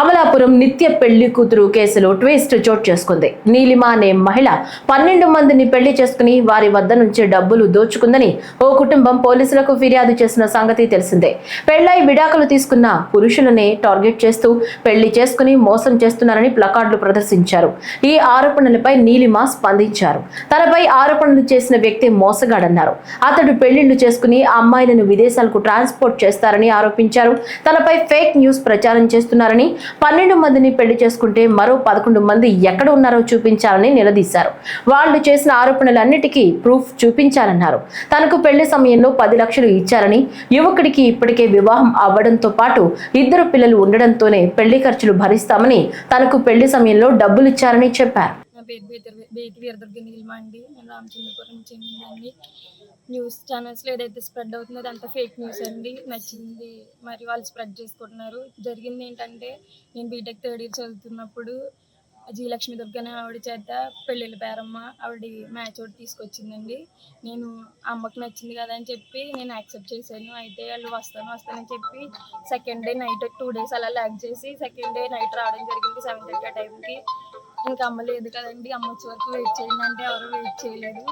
అమలాపురం నిత్య పెళ్లి కూతురు కేసులో ట్విస్ట్ చోటు చేసుకుంది. నీలిమ అనే మహిళ 12 మందిని పెళ్లి చేసుకుని వారి వద్ద నుంచి డబ్బులు దోచుకుందని ఓ కుటుంబం పోలీసులకు ఫిర్యాదు చేసిన సంగతి తెలిసిందే. పెళ్లై విడాకులు తీసుకున్న పురుషులనే టార్గెట్ చేస్తూ పెళ్లి చేసుకుని మోసం చేస్తున్నారని ప్లకార్డులు ప్రదర్శించారు. ఈ ఆరోపణలపై నీలిమ స్పందించారు. తనపై ఆరోపణలు చేసిన వ్యక్తి మోసగాడన్నారు. అతడు పెళ్లిళ్లు చేసుకుని అమ్మాయిలను విదేశాలకు ట్రాన్స్పోర్ట్ చేస్తారని ఆరోపించారు. తనపై ఫేక్ న్యూస్ ప్రచారం చేస్తున్నారని, 12 మందిని పెళ్లి చేసుకుంటే మరో 11 మంది ఎక్కడ ఉన్నారో చూపించాలని నిలదీశారు. వాళ్ళు చేసిన ఆరోపణలన్నిటికీ ప్రూఫ్ చూపించాలన్నారు. తనకు పెళ్లి సమయంలో 10 లక్షలు ఇచ్చారని, యువకుడికి ఇప్పటికే వివాహం అవ్వడంతో పాటు 2 పిల్లలు ఉండడంతోనే పెళ్లి ఖర్చులు భరిస్తామని, తనకు పెళ్లి సమయంలో డబ్బులు ఇచ్చారని చెప్పారు. న్యూస్ ఛానల్స్లో ఏదైతే స్ప్రెడ్ అవుతుందో అదంతా ఫేక్ న్యూస్ అండి. నచ్చింది మరి వాళ్ళు స్ప్రెడ్ చేసుకుంటున్నారు. జరిగింది ఏంటంటే, నేను బీటెక్ 3rd ఇయర్ చదువుతున్నప్పుడు లక్ష్మి దుర్గ అనే ఆవిడ చేత పెళ్ళిళ్ళ పేరమ్మ ఆవిడ మ్యాచ్ ఒకటి తీసుకొచ్చిందండి. నేను అమ్మకి నచ్చింది కదా అని చెప్పి నేను యాక్సెప్ట్ చేశాను. అయితే వాళ్ళు వస్తానని చెప్పి సెకండ్ డే నైట్ 2 days అలా ల్యాగ్ చేసి సెకండ్ డే నైట్ రావడం జరిగింది 7:30 ఆ టైంకి. ఇంకా అమ్మ లేదు కదండి, అమ్మ వచ్చే వరకు వెయిట్ చేయండి అంటే ఎవరు వెయిట్ చేయలేదు.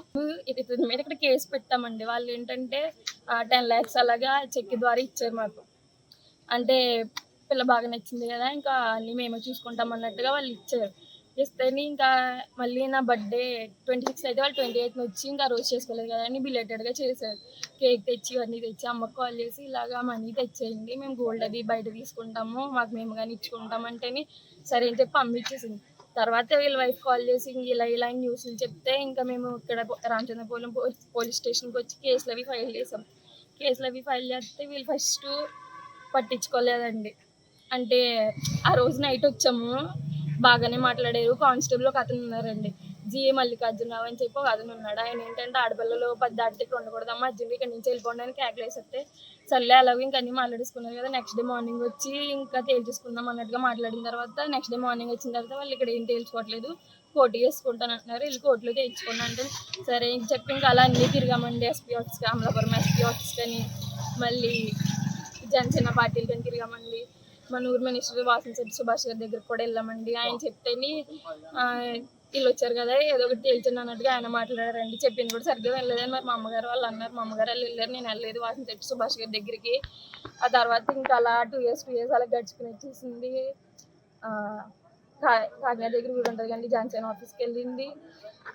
ఇతని మీద ఇక్కడ కేసు పెట్టామండి. వాళ్ళు ఏంటంటే 10 lakhs అలాగా చెక్ ద్వారా ఇచ్చారు మాకు. అంటే పిల్ల బాగా నచ్చింది కదా, ఇంకా అన్నీ మేమే చూసుకుంటాం అన్నట్టుగా వాళ్ళు ఇచ్చారు. ఇస్తేనే ఇంకా మళ్ళీ నా బర్త్డే 26 అయితే వాళ్ళు 28th వచ్చి ఇంకా రోజు చేసుకోలేదు కదా అని బిలేటెడ్గా చేశారు. కేక్ తెచ్చి ఇవన్నీ తెచ్చి అమ్మకు కాల్ చేసి ఇలాగా మనీ తెచ్చేయండి, మేము గోల్డ్ అది బయట తీసుకుంటాము, మాకు మేము కానీ ఇచ్చుకుంటాం అంటేనే సరే అని చెప్పి పంపించేసింది. తర్వాత వీళ్ళ వైఫ్ కాల్ చేసి ఇలా న్యూస్లు చెప్తే ఇంకా మేము ఇక్కడ రామచంద్రపురం పోలీస్ స్టేషన్కి వచ్చి కేసులు అవి ఫైల్ చేసాం. కేసులు అవి ఫైల్ చేస్తే వీళ్ళు ఫస్ట్ పట్టించుకోలేదండి. అంటే ఆ రోజు నైట్ వచ్చాము, బాగానే మాట్లాడారు. కానిస్టేబుల్ ఒక అతను ఉన్నారండి, జిఏ మల్లికార్జునరావు అని చెప్పి ఒక అతను ఉన్నాడు. ఆయన ఏంటంటే ఆడపిల్లలు 10 దాటితే ఇక్కడ ఉండకూడదమ్మా, అర్జెంట్గా ఇక్కడ నుంచి వెళ్ళిపోండి అని కేకలేసేస్తే సర్లే అలాగే ఇంకా అన్నీ మాట్లాడేసుకున్నారు కదా. నెక్స్ట్ డే మార్నింగ్ వచ్చి ఇంకా తేల్చేసుకుందాం అన్నట్టుగా మాట్లాడిన తర్వాత నెక్స్ట్ డే మార్నింగ్ వచ్చిన తర్వాత వాళ్ళు ఇక్కడ ఏం తేల్చుకోవట్లేదు, కోర్టు చేసుకుంటాను అంటున్నారు. వీళ్ళు కోర్టులో తేల్చుకున్నా అంటే సరే అని చెప్పి ఇంకా అలా అన్నీ తిరిగామండి. ఎస్పీ ఆఫీస్కి, అమలాపురం ఎస్పీ ఆఫీస్ కానీ, మళ్ళీ జనసేన పార్టీలు కానీ తిరిగామండి. మన ఊరు మినిస్టర్ వాసంశెట్టి సుభాష్ గారి దగ్గరికి కూడా వెళ్ళామండి. ఆయన చెప్తేని వీళ్ళు వచ్చారు కదా ఏదో ఒకటి తేల్చండి అన్నట్టుగా ఆయన మాట్లాడారండి. చెప్పింది కూడా సరిగ్గా వెళ్ళలేదని మరి మా అమ్మగారు వాళ్ళు అన్నారు. మా అమ్మగారు వాళ్ళు వెళ్ళారు, నేను వెళ్ళలేదు వాసంశెట్టి సుభాష్ గారి దగ్గరికి. ఆ తర్వాత ఇంకా అలా 2 years అలా గడుచుకుని వచ్చేసింది. కాకినాడ దగ్గర ఊరు ఉంటుంది కానీ జనసేన ఆఫీస్కి వెళ్ళింది.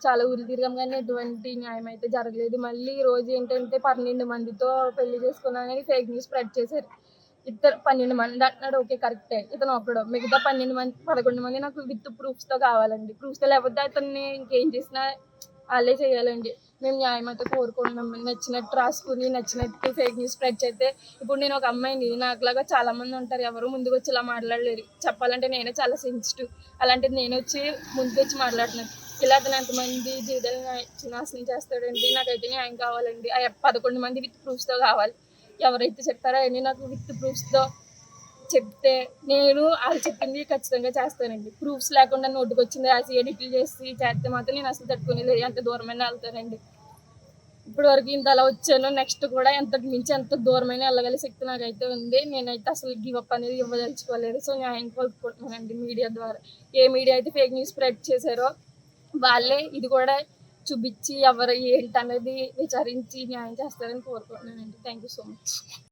చాలా ఊరు తిరిగాం కానీ ఎటువంటి న్యాయం అయితే జరగలేదు. మళ్ళీ ఈ రోజు ఏంటంటే 12 మందితో పెళ్లి చేసుకున్నానని ఫేక్ న్యూస్ స్ప్రెడ్ చేశారు. 12 మంది అంటున్నాడు, ఓకే కరెక్టే, ఇతను ఒకడు. మిగతా 11 మంది నాకు విత్ ప్రూఫ్స్తో కావాలండి. ప్రూఫ్స్తో లేకపోతే అతన్ని ఇంకేం చేసినా వాళ్ళే చేయాలండి. మేము న్యాయం అయితే కోరుకుంటున్నాం. నచ్చినట్టు రాసుకుని నచ్చినట్టు ఫేక్ న్యూస్ స్ప్రెడ్ చేస్తే ఇప్పుడు నేను ఒక అమ్మాయిని, నాకులాగా చాలా మంది ఉంటారు, ఎవరు ముందుకు వచ్చి ఇలా మాట్లాడలేరు. చెప్పాలంటే నేనే చాలా సెన్సిటివ్, అలాంటిది నేను వచ్చి ముందుకు వచ్చి మాట్లాడుతున్నాను. ఇలా అతను ఎంతమంది జీవితాలను నాశనం చేస్తాడండి. నాకైతే న్యాయం కావాలండి. ఆ 11 మంది విత్ ప్రూఫ్స్తో కావాలి. ఎవరైతే చెప్పారో అవన్నీ నాకు విత్ ప్రూఫ్స్తో చెప్తే నేను వాళ్ళు చెప్పింది ఖచ్చితంగా చేస్తానండి. ప్రూఫ్స్ లేకుండా నోటుకు వచ్చింది రాసి ఎడిట్లు చేసి చేస్తే మాత్రం నేను అసలు తట్టుకునేలేదు. ఎంత దూరమైనా వెళ్తానండి. ఇప్పటి వరకు ఇంత అలా వచ్చాను, నెక్స్ట్ కూడా ఎంతకు మించి ఎంత దూరమైనా వెళ్ళగల శక్తి నాకైతే ఉంది. నేనైతే అసలు గివ్ అప్ అనేది ఇవ్వదలుచుకోలేదు. సో న్యాయం కోరుకుంటున్నానండి మీడియా ద్వారా. ఏ మీడియా అయితే ఫేక్ న్యూస్ స్ప్రెడ్ చేశారో వాళ్ళే ఇది కూడా చూపించి ఎవరు ఏంటనేది విచారించి న్యాయం చేస్తారని కోరుకుంటున్నానండి. Thank you so much.